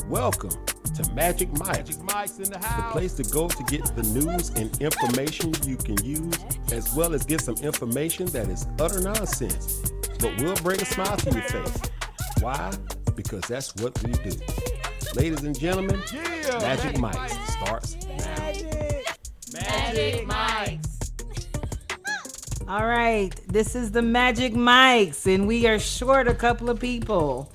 Welcome to Magic Mike, Mike's in the the house. place to go to get the news and information you can use, as well as get some information that is utter nonsense, but will bring a smile to your face. Why? Because that's what we do. Ladies and gentlemen, Yeah. Magic Mike starts now. Magic Mike's. All right, this is the Magic Mike's, and we are short a couple of people.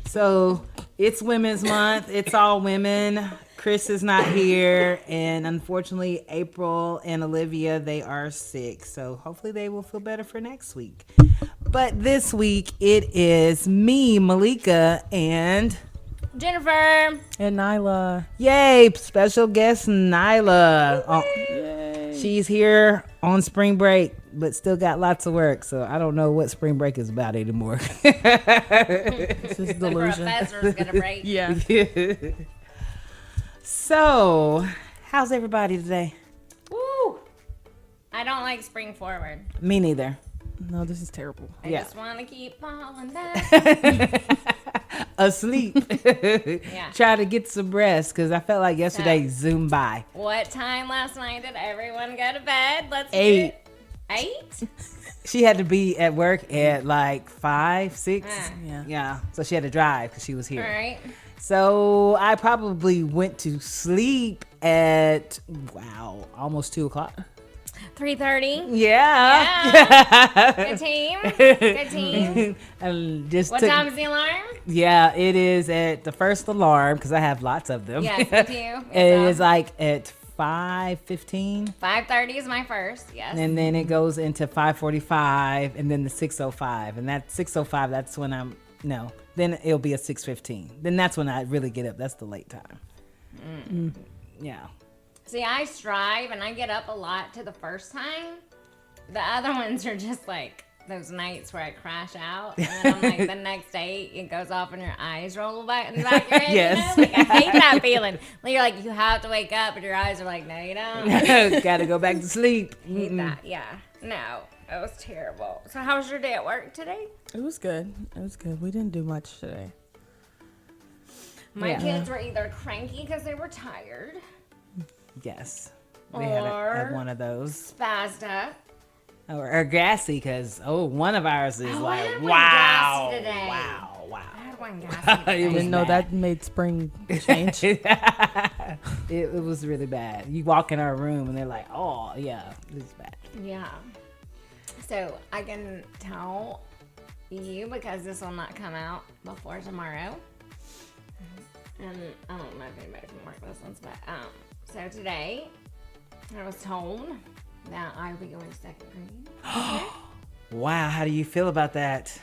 So it's Women's Month. It's all women. Chris is not here, and unfortunately, April and Olivia, they are sick. So hopefully they will feel better for next week. But this week, it is me, Malika, and Jennifer. And Nyla. yay, special guest Nyla. Oh, she's here on spring break, but still got lots of work. So I don't know what spring break is about anymore. This is The delusion. professor's gonna break. Yeah. So, how's everybody today? Woo! I don't like spring forward. Me neither. No, this is terrible. I Yeah. just want to keep falling back. Asleep. Yeah. Try to get some rest because I felt like yesterday zoomed by. What time last night did everyone go to bed? Let's 8. hear it. 8? She had to be at work at like 5, 6. Yeah. Yeah. So she had to drive because she was All here. right. So I probably went to sleep at, almost 2 o'clock. 3:30. Yeah. Good team. Good team. And just What took- time is the alarm? Yeah, it is at the first alarm because I have lots of them. Yes, me too. It is like at 5:15, 5:30 is my first. Yes. and then it goes into 5:45, and then the 6:05, and that 6:05. That's when then it'll be a 6:15. Then that's when I really get up. That's the late time. Yeah. See, I strive and I get up a lot to the first time. The other ones are just like those nights where I crash out. And then I'm like, the next day it goes off and your eyes roll back in the back of your head. Yes. You know? Like, I hate that feeling. Like, you're like, you have to wake up, and your eyes are like, no, you don't. Gotta go back to sleep. I hate that. Yeah. No, it was terrible. So, how was your day at work today? It was good. It was good. We didn't do much today. My Yeah. kids were either cranky because they were tired, Yes. We had Or- one of those. spazzed up. Or gassy because, one of ours is I like, had one wow. gassy today. Wow. I had one gassy It today. was Didn't know bad. that made spring change. it was really bad. You walk in our room and they're like, oh, yeah, it's bad. Yeah. So I can tell you because this will not come out before tomorrow. And I don't know if anybody from work listens, but so today I was told that I will be going to second grade. Wow, how do you feel about that?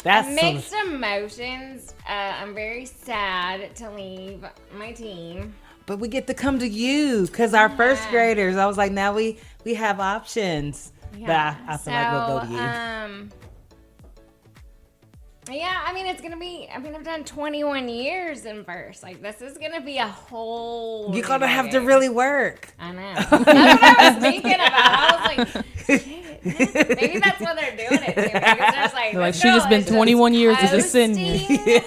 That's Mixed emotions. I'm very sad to leave my team. but we get to come to you because our first Yeah. graders, I was like, now we have options. But I feel like we'll go to you. Yeah, I mean, it's going to be, I've done 21 years in first. Like, this is going to be a whole. You're going to have to new really work. I know. That's what I was thinking about. I was like, shit, maybe that's what they're doing it to. Maybe they're just like, Like, this she just girl been is 21 years as a senior. hosting.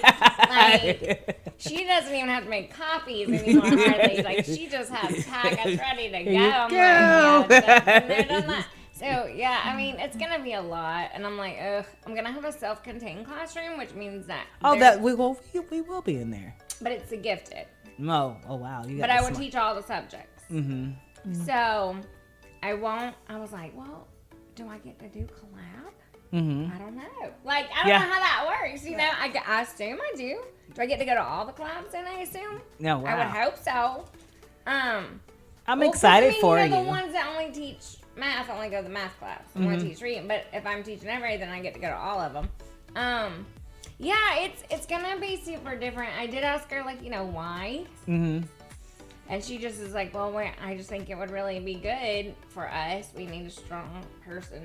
Like, she doesn't even have to make copies anymore, hardly. Like, she just has packets ready to go. you I'm go. like, yeah, been there, done that. So, yeah, I mean, it's going to be a lot. And I'm like, ugh, I'm going to have a self-contained classroom, which means that. Oh, there's- that we will be in there. But it's a gifted. No, oh wow, you got. But I would teach all the subjects. Mm-hmm. So, I was like, well, do I get to do collab? Mm-hmm. I don't know. Like, I don't Yeah. know how that works. You know, I assume I do. Do I get to go to all the collabs then, I assume? No, wow. I would hope so. I'm Well, 'cause, excited for you. you. Know, the ones that only teach math only go to the math class. I want to Mm-hmm. teach reading, but if I'm teaching everything, I get to go to all of them. Yeah, it's gonna be super different. I did ask her, like, why, Mm-hmm. and she just is like, well, I just think it would really be good for us. We need a strong person,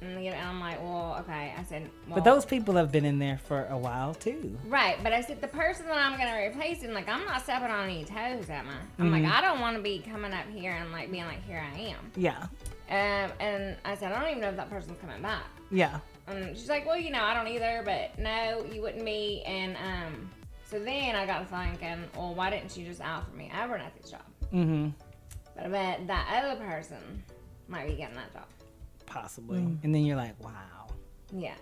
and I'm like, well, okay. I said, well, But those people have been in there for a while too. right, but I said the person that I'm gonna replace him, like, I'm not stepping on any toes, am I? I'm like, I don't want to be coming up here and like being like, here I am. Yeah. And I said, I don't even know if that person's coming back. Yeah. She's like, well, I don't either, but no, you wouldn't be. And So then I got thinking, well, why didn't she just offer me Abernathy's job? Mm-hmm. But I bet that other person might be getting that job. Possibly. And then you're like, wow. Yeah.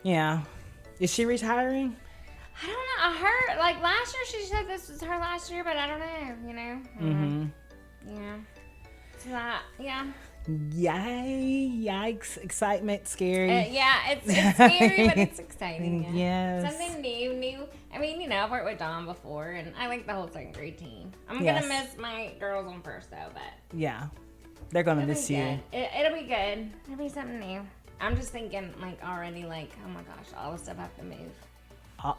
Yeah. Is she retiring? I don't know. I heard, like, last year she said this was her last year, but I don't know, you know? Yeah. So that, yeah. Yikes. Excitement, scary. Yeah, it's scary, but it's exciting. Yeah. Yes. Something new. I mean, you know, I've worked with Dawn before, and I like the whole second grade team. I'm Yes. going to miss my girls on first, though, but Yeah. They're going to it'll miss be you. good. It'll be good. It'll be something new. I'm just thinking, like, already, like, oh my gosh, all the stuff I have to move.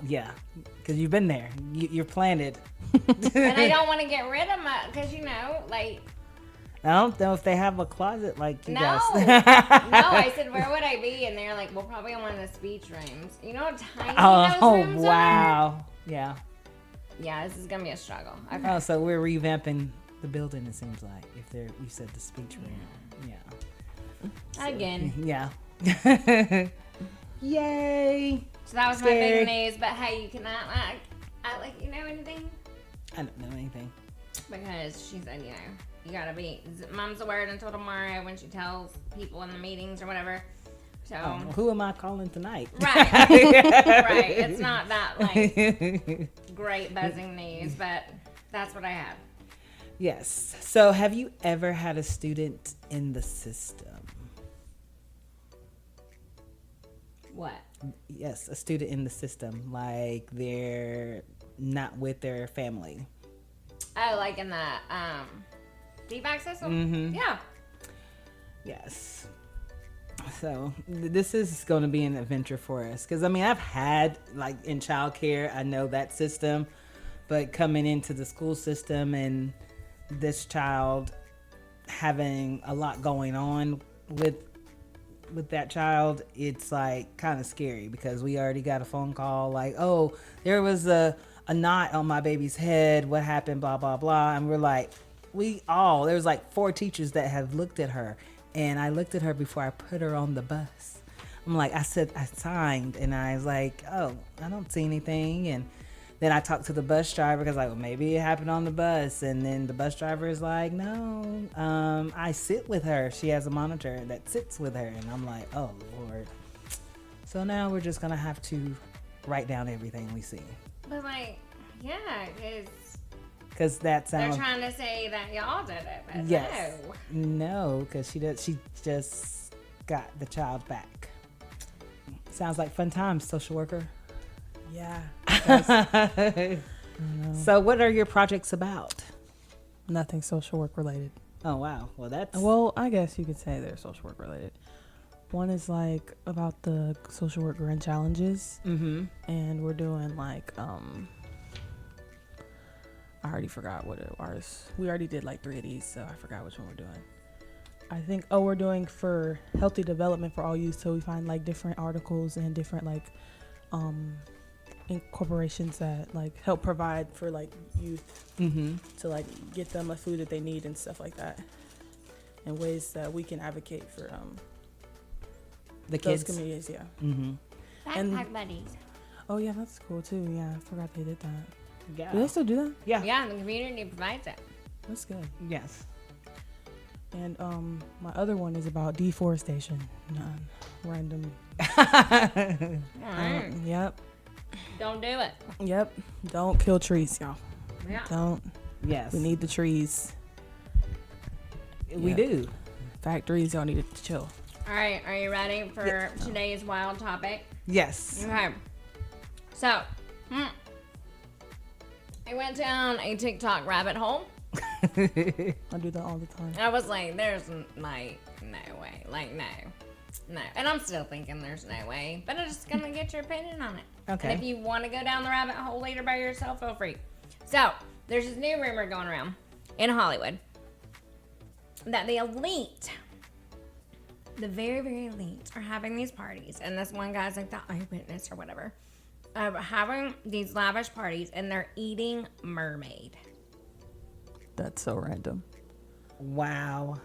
Yeah. Because you've been there. You're planted. And I don't want to get rid of my, because, you know, like, I don't know if they have a closet like you no. guys. No, I said, where would I be? And they're like, well, probably in one of the speech rooms. You know how tiny those rooms are? Wow. Yeah. Yeah, this is going to be a struggle. Okay. Oh, so we're revamping the building, it seems like. You said the speech room. Yeah. Again. Yeah. Yay. So that was my big news. But hey, you cannot like you know anything? I don't know anything. Because she said, you know, you gotta be mom's a word until tomorrow when she tells people in the meetings or whatever. So Who am I calling tonight? right. Right. It's not that like great buzzing news, but that's what I have. Yes. So have you ever had a student in the system? What? Yes, a student in the system. Like they're not with their family. Oh, like in the feedback system? Mm-hmm. Yeah. Yes. So this is going to be an adventure for us. Because, I mean, I've had, like, in childcare, I know that system. But coming into the school system and this child having a lot going on with that child, it's, like, kind of scary. Because we already got a phone call, like, oh, there was a knot on my baby's head. What happened? Blah, blah, blah. And we're like, there was like 4 teachers that have looked at her. And I looked at her before I put her on the bus. I'm like, I signed. And I was like, oh, I don't see anything. And then I talked to the bus driver because, like, well, maybe it happened on the bus. And then the bus driver is like, no, I sit with her. She has a monitor that sits with her. And I'm like, oh, Lord. So now we're just going to have to write down everything we see. But like, yeah, because that sounds. they're trying to say that y'all did it, but Yes. no. No, because she just got the child back. Sounds like fun times, social worker. Yeah. So what are your projects about? Nothing social work related. Oh, wow. Well, that's. Well, I guess you could say they're social work related. One is like about the social work grand challenges. Mm-hmm. And we're doing like, I already forgot what it was. We already did like 3 of these, so I forgot which one we're doing. I think, we're doing for healthy development for all youth. So we find like different articles and different like, corporations that like help provide for like youth to like get them a food that they need and stuff like that. And ways that we can advocate for, the those kids. communities, yeah. Mm-hmm. Backpack buddies. Oh yeah, that's cool too. Yeah, I forgot they did that. Yeah. Do they still do that? Yeah. Yeah, the community provides it. That's good. Yes. And my other one is about deforestation. Random. Alright. Yep. Don't do it. Yep. Don't kill trees, y'all. Yeah. Don't. Yes. We need the trees. We Yeah. do. Factories, y'all need to chill. All right, are you ready for today's wild topic? Yes. Okay. So, I went down a TikTok rabbit hole. I do that all the time. I was like, there's like no way. Like, no. And I'm still thinking there's no way. But I'm just going to get your opinion on it. Okay. And if you want to go down the rabbit hole later by yourself, feel free. So, there's this new rumor going around in Hollywood that the elite, the very, very elite, are having these parties. And this one guy's like the eyewitness or whatever. Having these lavish parties and they're eating mermaid. That's so random. Wow.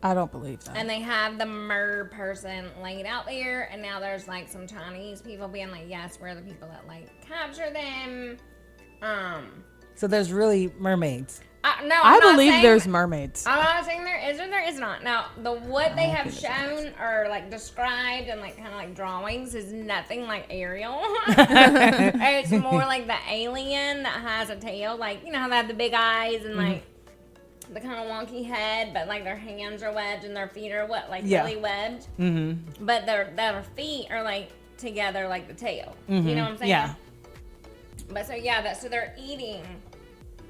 I don't believe that. And they have the mer person laid out there, and now there's like some Chinese people being like, yes, we're the people that like capture them. So there's really mermaids. No, I I'm not believe saying, there's mermaids. I'm not saying there is or there is not. Now, what they have shown or like described and like kind of like drawings is nothing like Ariel. It's more like the alien that has a tail, like you know how they have the big eyes and like the kind of wonky head, but like their hands are webbed and their feet are really webbed. Mm-hmm. But their feet are like together like the tail. Mm-hmm. You know what I'm saying? Yeah. But so they're eating.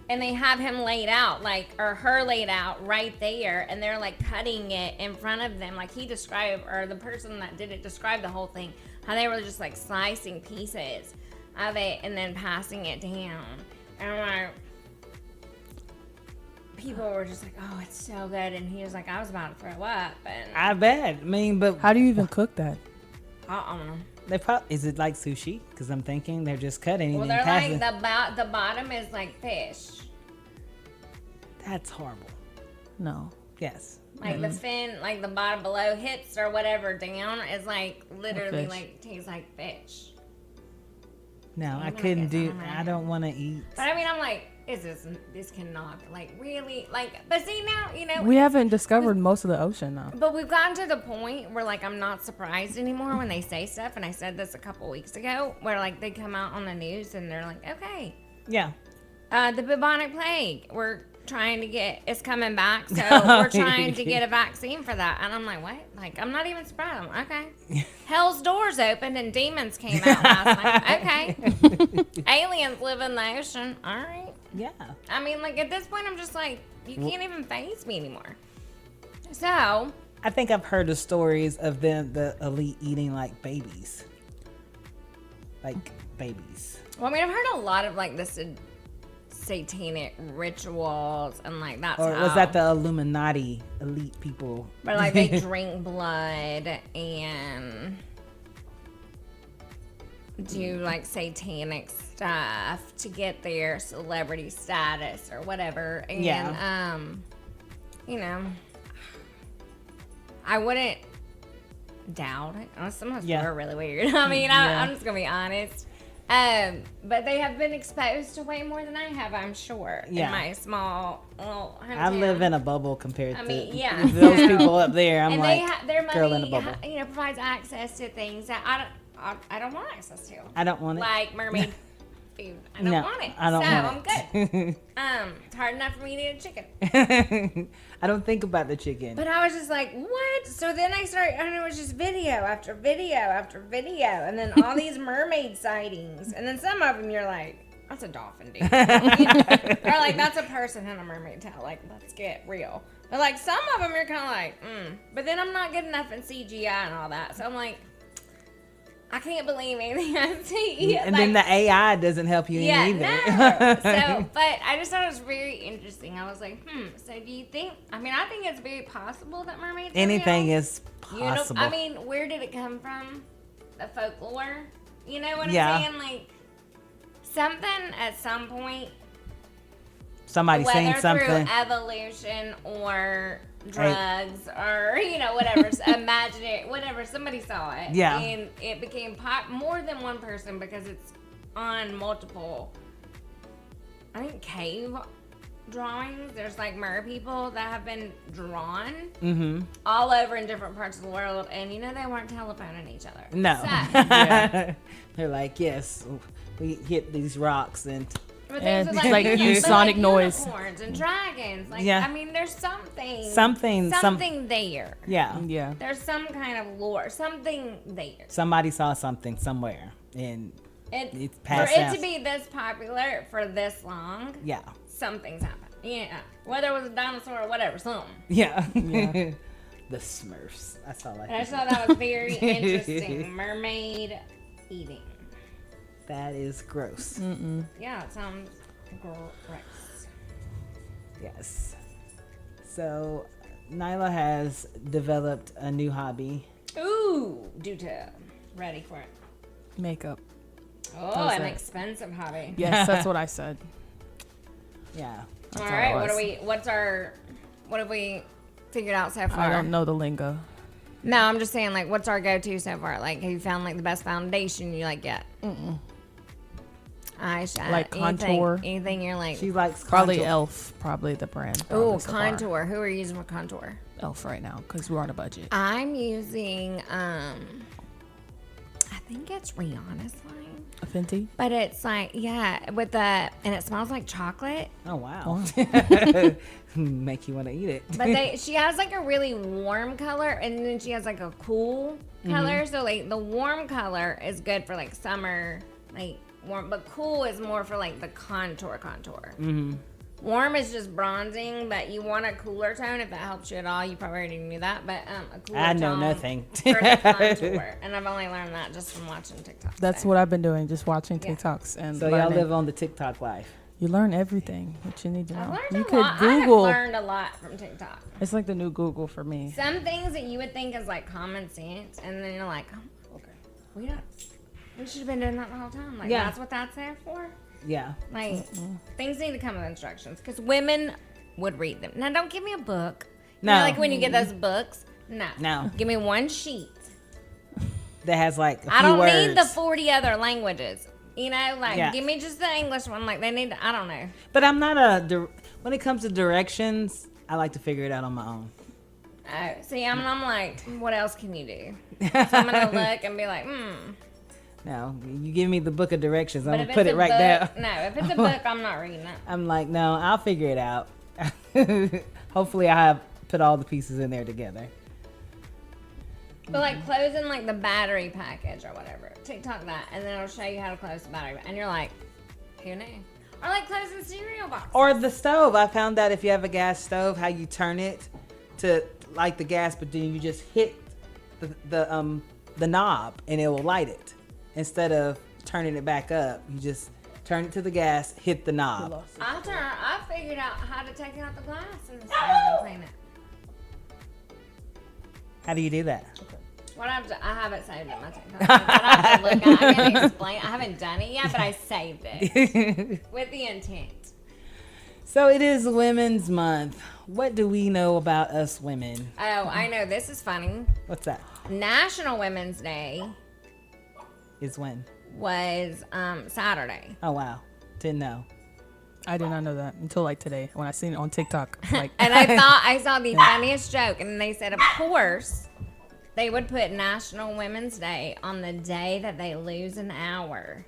And they have him laid out, like, or her laid out right there, and they're like cutting it in front of them, like he described, or the person that did it described the whole thing, how they were just like slicing pieces of it and then passing it down. And I'm like, people were just like, oh, it's so good, and he was like, I was about to throw up, and I bet. I mean, but How do you even cook that? I don't know. they probably, is it like sushi? Because I'm thinking they're just cutting. Well, and they're passing. like the bottom is like fish. That's horrible. No. Yes. Like the fin, like the bottom below hips or whatever down is like literally fish. like tastes like fish. No, I gonna couldn't get do. some of I that. don't want to eat. But I mean, I'm like, this cannot, like, really, like, but see now, you know, We haven't discovered most of the ocean though. but we've gotten to the point where, like, I'm not surprised anymore when they say stuff, and I said this a couple weeks ago, where, like, they come out on the news and they're like, okay, Yeah. the bubonic plague, it's coming back, so we're trying to get a vaccine for that. And I'm like, what? Like, I'm not even surprised. I'm like, okay. Hell's doors opened and demons came out last night. Okay. Aliens live in the ocean. All right. Yeah. I mean, like, at this point, I'm just like, you can't even faze me anymore. So, I think I've heard the stories of the elite eating like babies. Like babies. well, I mean, I've heard a lot of, like, this satanic rituals, and, like, that's Or how. was that the Illuminati elite people? But, like, they drink blood and do, like, satanic stuff to get their celebrity status or whatever. And, Yeah. you know, I wouldn't doubt it. Some of us Yeah. are really weird. I mean, I'm just going to be honest. But they have been exposed to way more than I have, I'm sure. Yeah. In my small little hometown. I live in a bubble compared I to mean, yeah. those people up there. I'm And like, their girl in a money, bubble. you know, provides access to things that I don't want access to. I don't want it. Like mermaid food. I don't No, want it. I don't so want I'm good. It's hard enough for me to eat a chicken. I don't think about the chicken. But I was just like, what? So then I started, and it was just video after video after video, and then all these mermaid sightings, and then some of them you're like, that's a dolphin, dude. Or like, that's a person in a mermaid tail. Like, let's get real. But like, some of them you're kind of like, But then I'm not good enough in CGI and all that, so I'm like, I can't believe anything I see. And like, then the AI doesn't help you yeah, either. no. So, but I just thought it was very interesting. I was like, so do you think? I mean, I think it's very possible that mermaids are Anything real. is You know, possible. I mean, where did it come from? The folklore. You know what Yeah. I'm saying? Like something at some point, Somebody saying whether something. through evolution or drugs or whatever, imaginary, whatever. Somebody saw it, Yeah. and it became more than one person because it's on multiple. I think cave drawings. There's like mer people that have been drawn all over in different parts of the world, and they weren't telephoning each other. No. So, They're like, yes, we hit these rocks and but And things it's like use sonic noise. unicorns and dragons. Like, Yeah. I mean, there's something there. yeah. Yeah. There's some kind of lore, something there. Somebody saw something somewhere and it's For passed it out. to be this popular for this long, Yeah. something's happened. Yeah. Whether it was a dinosaur or whatever, something. Yeah. Yeah. The Smurfs. That's all I And I think. just thought that was very interesting. Mermaid eating. That is gross. Yeah, it sounds gross. Yes. So Nyla has developed a new hobby. Ooh, do tell. Ready for it. Makeup. Oh, How's an that? expensive hobby. Yes, that's what I said. Yeah. All all right, it what was. have we figured out so far? I don't know the lingo. No, I'm just saying, like, what's our go-to so far? Like, have you found, like, the best foundation you, like, get? Eyeshadow. Like contour. Anything you're like... She likes Probably contour. Elf, probably the brand. Oh, probably so far. contour. Who are you using for contour? Elf right now, because we're on a budget. I'm using, I think it's Rihanna's line. A Fenty? But it's like, yeah, with the... And it smells like chocolate. Oh, wow. Make you want to eat it. But she has like a really warm color, and then she has like a cool color. So like the warm color is good for like summer, like warm, but cool is more for like the contour. Warm is just bronzing, but you want a cooler tone. If that helps you at all, you probably already knew that. But a cooler I know tone nothing. for the contour, and I've only learned that just from watching TikTok. That's what I've been doing, just watching TikToks and So y'all learning. live on the TikTok life. You learn everything that you need to I know. learned You a could lot. Google. I have learned a lot from TikTok. It's like the new Google for me. Some things that you would think is like common sense, and then you're like, oh, okay, we should have been doing that the whole time. Like, Yeah. that's what that's there for. Yeah. Like, things need to come with instructions, because women would read them. Now, don't give me a book. You No. know, like when you get those books. No. No. Give me one sheet. That has like a I few don't words. need the 40 other languages. You know, like, Yeah. give me just the English one. Like, they need to, I don't know. But I'm not when it comes to directions, I like to figure it out on my own. Oh, see, I'm like, what else can you do? So I'm going to look and be like, No, you give me the book of directions, I'm But going if to put it's it a right book, there. No, if it's a book, I'm not reading it. I'm like, no, I'll figure it out. Hopefully I have put all the pieces in there together. But like closing like the battery package or whatever, TikTok that, and then it'll show you how to close the battery, and you're like, who knew? Or like closing cereal boxes. Or the stove. I found out if you have a gas stove, how you turn it to light the gas, but then you just hit the knob and it will light it. Instead of turning it back up, you just turn it to the gas, hit the knob. I figured out how to take out the glass in the stove and clean it. How do you do that? What I have it saved in my TikTok. I have to look. I can explain. I haven't done it yet, but I saved it with the intent. So it is Women's Month. What do we know about us women? Oh, I know. This is funny. What's that? National Women's Day Is when? was Saturday. Oh, wow. Didn't know. I did not know that until like today when I seen it on TikTok. Like, And I thought I saw the funniest joke, and they said, of course, they would put National Women's Day on the day that they lose an hour,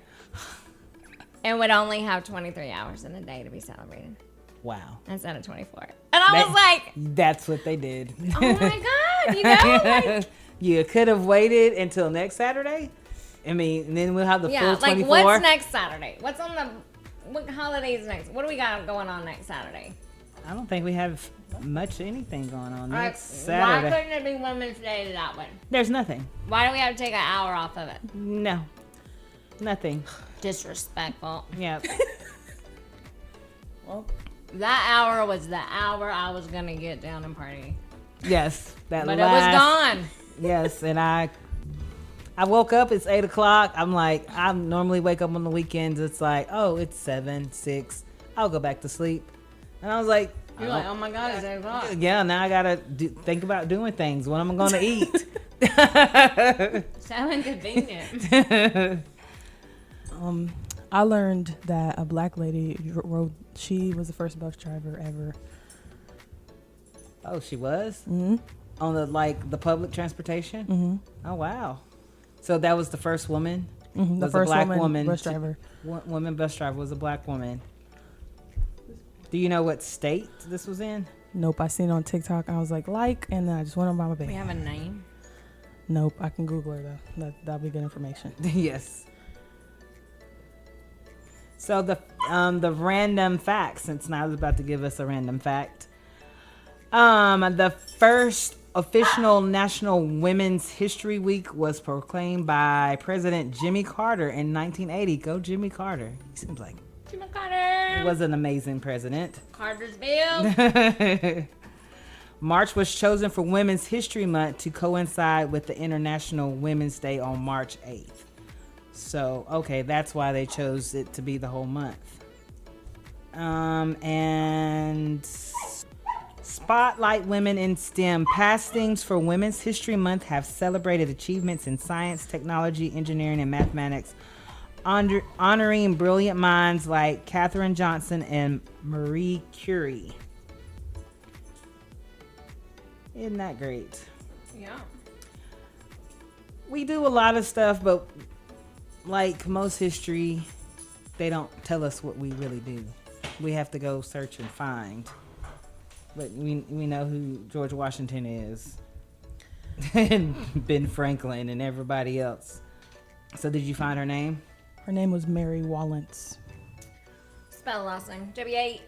and would only have 23 hours in a day to be celebrated Wow. instead of 24. And I was like, That's what they did. oh my god, you know, like, You could have waited until next Saturday. I mean, and then we'll have the yeah, full like 24. what's next Saturday? What's on what holidays next? What do we got going on next Saturday? I don't think we have much anything going on Like, next why Saturday. couldn't it be Women's Day to that one? There's nothing. Why do we have to take an hour off of it? No. Nothing. Disrespectful. Yeah. well, That hour was the hour I was gonna get down and party, Yes. That but last, it was gone. Yes, and I woke up. It's 8 o'clock. I'm like, I normally wake up on the weekends. It's like, oh, it's 7, 6. I'll go back to sleep. And I was like, You're like, oh my god, it's 8 o'clock. yeah. Now I gotta think about doing things. What am I gonna eat? So inconvenient. I learned that a black lady rode. She was the first bus driver ever. Oh, she was Mm-hmm. on the public transportation. Mm-hmm. Oh wow! So that was the first woman. Mm-hmm. The Was a first black woman bus to- driver. Woman bus driver was a black woman. Do you know what state this was in? Nope, I seen it on TikTok. I was like, and then I just went on by my We bed. have a name. Nope, I can Google her though. That'll be good information. Yes. So the random fact, since Niall's about to give us a random fact. The first official National Women's History Week was proclaimed by President Jimmy Carter in 1980. Go Jimmy Carter. He seems like Jimmy Carter. he was an amazing president. Cartersville. March was chosen for Women's History Month to coincide with the International Women's Day on March 8th. So, okay, that's why they chose it to be the whole month. And Spotlight Women in STEM. Past themes for Women's History Month have celebrated achievements in science, technology, engineering, and mathematics, honoring brilliant minds like Katherine Johnson and Marie Curie. Isn't that great? Yeah. We do a lot of stuff, but like most history, they don't tell us what we really do. We have to go search and find. But we know who George Washington is. And Ben Franklin and everybody else. So did you find her name? Her name was Mary Wallance. Spell the last name. W-A-L-L-A-N-C-E?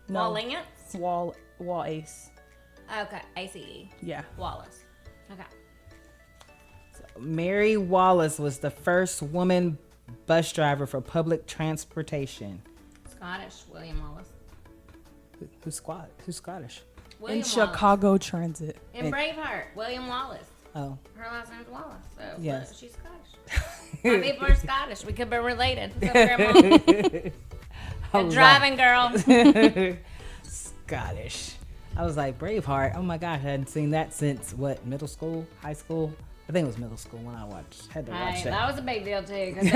No. Wallance? Wallace. Okay, A-C-E. Yeah. Wallace. Okay. Mary Wallace was the first woman bus driver for public transportation. Scottish. William Wallace. Who's Scottish? William In Chicago Transit. In Braveheart, William Wallace. Oh. Her last name's Wallace, so Yes. she's Scottish. My people are Scottish. We could be related. What's up, Grandma? Good driving, girl. Scottish. I was like, Braveheart. Oh my gosh, I hadn't seen that since what? Middle school, high school. I think it was middle school when I had to watch Hey, that. that was a big deal too, because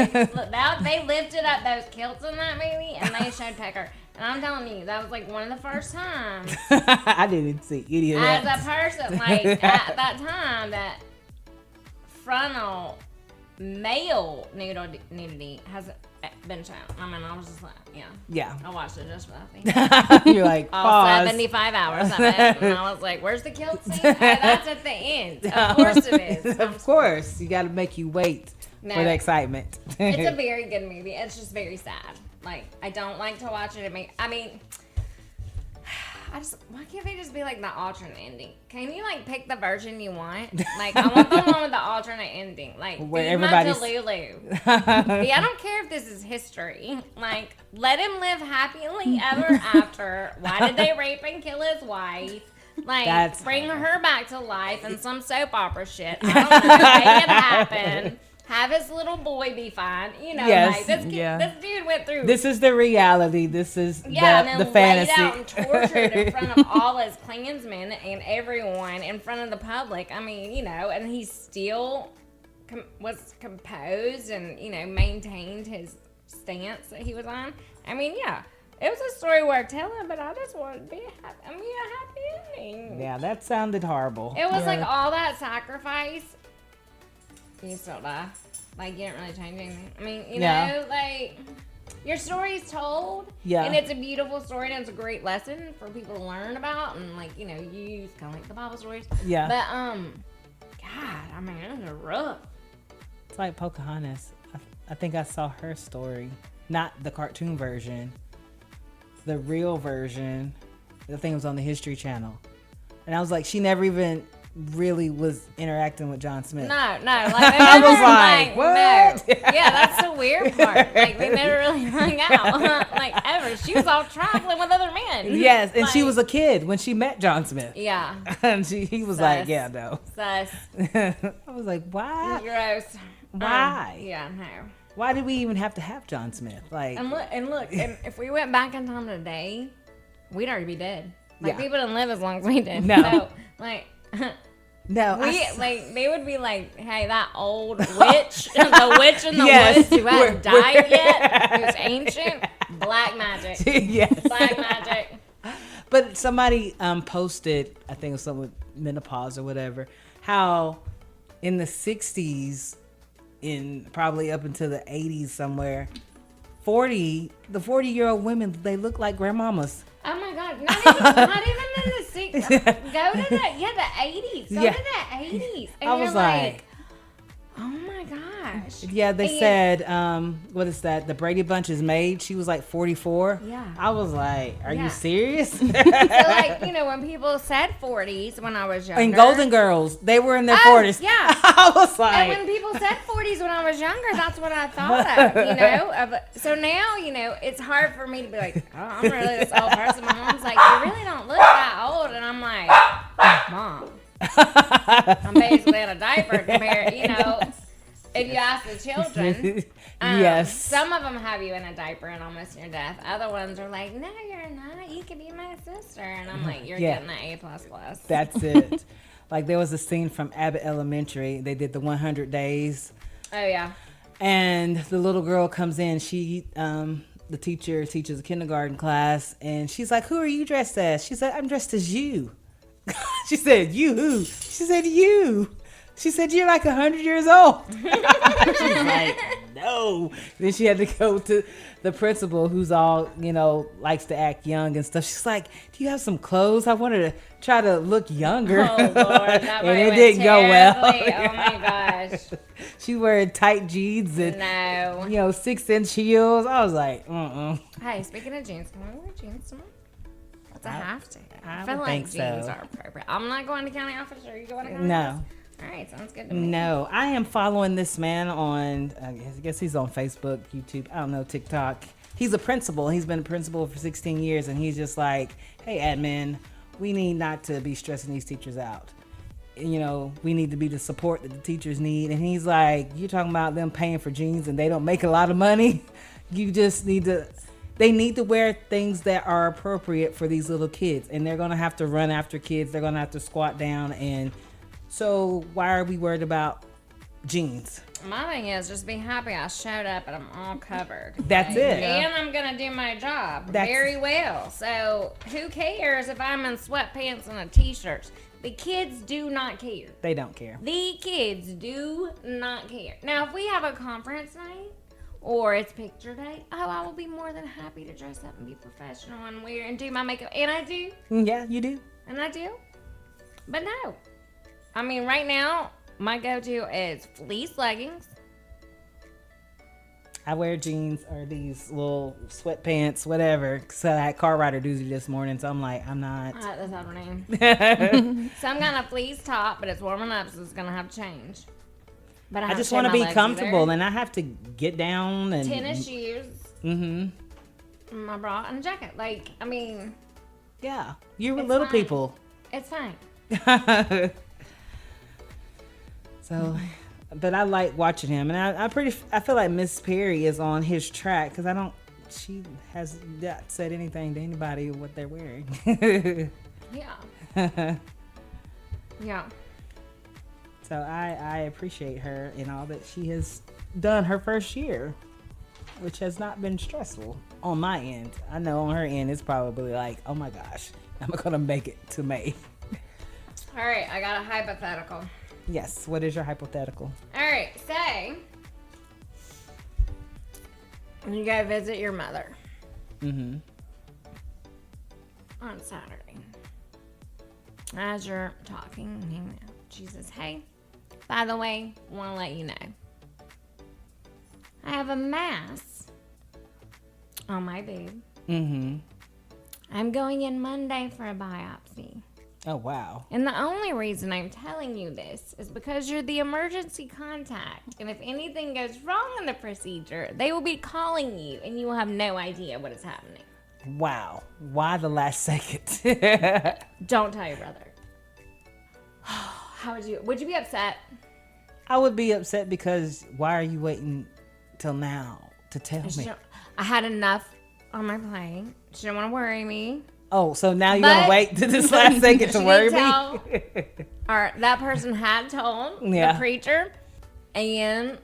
they lifted up those kilts in that movie and they showed Pecker. And I'm telling you, that was like one of the first times I didn't see any of that. as a person, like at that time, that frontal male nudity has been shown. I mean, I was just like, Yeah. I watched it just for that thing. You're like, All pause. 75 hours of it. And I was like, where's the kilt scene? Oh, that's at the end. Of course it is. Of course. You got to make you wait No. for the excitement. It's a very good movie. It's just very sad. Like, I don't like to watch it. Why can't they just be like the alternate ending? Can you like pick the version you want? Like, I want the one with the alternate ending. Like, Where feed my everybody's- Delulu. I don't care if this is history. Like, let him live happily ever after. Why did they rape and kill his wife? Like, That's bring her back to life in some soap opera shit. I don't know. Make it happen. Have his little boy be fine. You know, Yes, like, this dude went through. This is the reality. This is And then the fantasy. laid out and tortured in front of all his Klansmen and everyone in front of the public. I mean, you know, and he still was composed and, you know, maintained his stance that he was on. I mean, yeah, it was a story worth telling, but I just wanted to be a happy ending. Yeah, that sounded horrible. It was like all that sacrifice. You still die. Like, you didn't really change anything. I mean, you know, like, your story's told. Yeah. And it's a beautiful story and it's a great lesson for people to learn about and, like, you know, use kind of like the Bible stories. Yeah. But, God, I mean, it was rough. It's like Pocahontas. I think I saw her story. Not the cartoon version. The real version. The thing was on the History Channel. And I was like, she never even really was interacting with John Smith. No, like, they I never, was like, what? No. Yeah, that's the weird part. Like, they never really hung out, like, ever. She was all traveling with other men. Yes, and she Like, was a kid when she met John Smith. Yeah. And he was Sus. like, yeah, no. Sus. I was like, why? Gross. Why? Yeah, no. Why did we even have to have John Smith? Like, And look, and if we went back in time today, we'd already be dead. Like, Yeah. people didn't live as long as we did. No. So, like, no, they would be like, hey, that old witch, the witch in the Yes. woods who hadn't We're- died yet, who's ancient, black magic. yes. Black magic. But somebody posted, I think it was something with menopause or whatever, how in the 60s, in probably up until the 80s somewhere, the 40-year-old women, they look like grandmamas. Oh my God! Not even in the 60s. Go to the 80s. Go Yeah. to the 80s. And I you're was like, oh my gosh. yeah, they And- said, what is that? The Brady Bunch is made. She was like 44. Yeah. I was like, are Yeah. you serious? So, like, you know, when people said 40s when I was younger. And Golden Girls, they were in their Oh, 40s. yeah. I was like, And when people said 40s when I was younger, that's what I thought of, you know. So now, you know, it's hard for me to be like, oh, I'm really this old person. My mom's like, you really don't look that old. And I'm like, Mom, I'm basically in a diaper compared, you know. if you ask the children, Yes. some of them have you in a diaper and almost near death. Other ones are like, no, you're not. You could be my sister. And I'm like, you're Yeah. getting an A++. That's it. Like there was a scene from Abbott Elementary. They did the 100 days. Oh, yeah. And the little girl comes in. She, the teacher teaches a kindergarten class, and she's like, "Who are you dressed as?" She said, "I'm dressed as you." She said, "You who?" She said, "You." She said, "You're like 100 years old." She's like, "No." Then she had to go to the principal, who's all, likes to act young and stuff. She's like, "Do you have some clothes? I wanted to try to look younger." Oh, Lord. That And it didn't go well. Oh, my gosh. She's wearing tight jeans and, No. 6-inch heels. I was like, Hey, speaking of jeans, can we wear jeans tomorrow? It's a have to. I feel would like think jeans so. are appropriate. I'm not going to county office. Are you going to county No. office? All right, sounds good to me. No, I am following this man on, I guess he's on Facebook, YouTube, I don't know, TikTok. He's a principal. He's been a principal for 16 years, and he's just like, "Hey, admin, we need not to be stressing these teachers out. We need to be the support that the teachers need." And he's like, "You're talking about them paying for jeans and they don't make a lot of money. You just need to, they need to wear things that are appropriate for these little kids. And they're going to have to run after kids. They're going to have to squat down. And so why are we worried about jeans?" My thing is just be happy I showed up and I'm all covered. That's it. And I'm going to do my job very well. So who cares if I'm in sweatpants and a t-shirt? The kids do not care. They don't care. The kids do not care. Now, if we have a conference night or it's picture day, I will be more than happy to dress up and be professional and wear and do my makeup. And I do. Yeah, you do. And I do. But no. I mean, right now, my go-to is fleece leggings. I wear jeans or these little sweatpants, whatever. So I had car rider doozy this morning, so I'm like, I'm not. That's not her name. Some kind of fleece top, but it's warming up, so it's going to have to change. But I just want to be comfortable, and I have to get down and tennis shoes. Mm-hmm. My bra and a jacket. Like, I mean, yeah, you're It's little fine. people. it's fine. So, but I like watching him, and I feel like Miss Perry is on his track because she has not said anything to anybody what they're wearing. Yeah. Yeah. So I appreciate her and all that she has done her first year, which has not been stressful on my end. I know on her end it's probably like, oh my gosh, I'm gonna make it to May. All right, I got a hypothetical. Yes, what is your hypothetical? All right, say you go visit your mother Mm-hmm. on Saturday. As you're talking, she says, "Hey, by the way, want to let you know, I have a mass on my boob. Mm-hmm. I'm going in Monday for a biopsy. Oh wow. And the only reason I'm telling you this is because you're the emergency contact. And if anything goes wrong in the procedure, they will be calling you and you will have no idea what is happening. Wow. Why the last second? Don't tell your brother." How would you be upset? I would be upset because why are you waiting till now to tell me? I had enough on my plate. She didn't want to worry me. Oh, so now you're But- gonna wait to this last second to She worry did me? tell- Or that person had told Yeah. the preacher and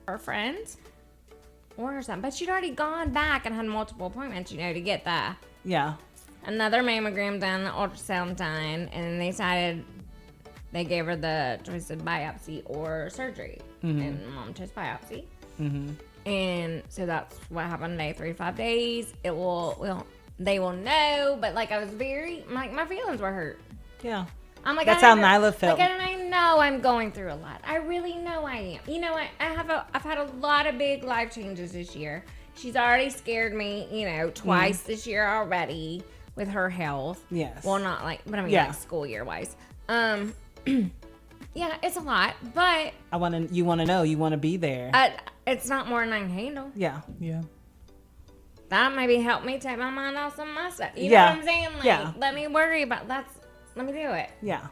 her friends or something. But she'd already gone back and had multiple appointments, to get Yeah. another mammogram done, the ultrasound done, and they decided they gave her the choice of biopsy or surgery. And mom chose biopsy. Mm-hmm. And so that's what happened today, 3 to 5 days. They will know, but I was my feelings were hurt. Yeah. I'm like, That's how Nyla felt. and I know I'm going through a lot. I really know I am. I've had a lot of big life changes this year. She's already scared me, twice this year already with her health. Yes. Well, not but I mean school year wise. Yeah, it's a lot, but You want to know. You want to be there. it's not more than I can handle. Yeah. Yeah. That maybe help me take my mind off some of my stuff. You Yeah. know what I'm saying? Yeah. Let me worry about let me do it. Yeah.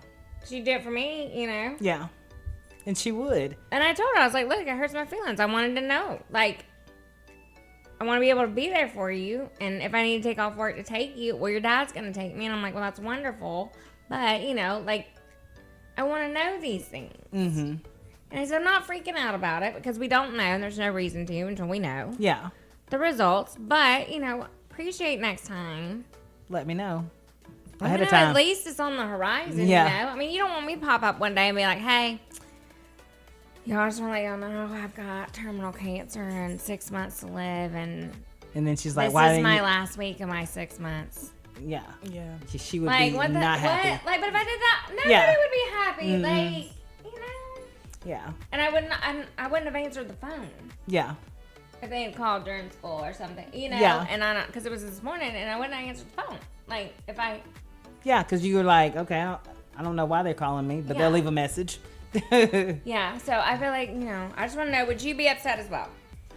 She did it for me, Yeah. And she would. And I told her, I was like, look, it hurts my feelings. I wanted to know. Like, I want to be able to be there for you. And if I need to take off work to take you, well, your dad's going to take me. And I'm like, well, that's wonderful. But, you know, like, I want to know these things. Mm-hmm. And so I'm not freaking out about it because we don't know. And there's no reason to until we know Yeah. the results. But, you know, appreciate next time. Let me know. I Ahead know, of time. at least it's on the horizon, Yeah. you know? I mean, you don't want me to pop up one day and be like, hey, y'all just want to let y'all know I've got terminal cancer and 6 months to live. And And then she's like, this why is didn't my you? last week of my 6 months. Yeah. Yeah. She would Like, be what the, not happy. what? Like, but if I did that, nobody Yeah. would be happy. Mhm. Like, you know? Yeah. And I wouldn't have answered the phone Yeah. if they had called during school or something, you know? Yeah. And because it was this morning and I wouldn't have answered the phone. Like, if I, Yeah, because you were like, okay, I don't know why they're calling me, but Yeah. they'll leave a message. yeah. So I feel like, you know, I just want to know, would you be upset as well?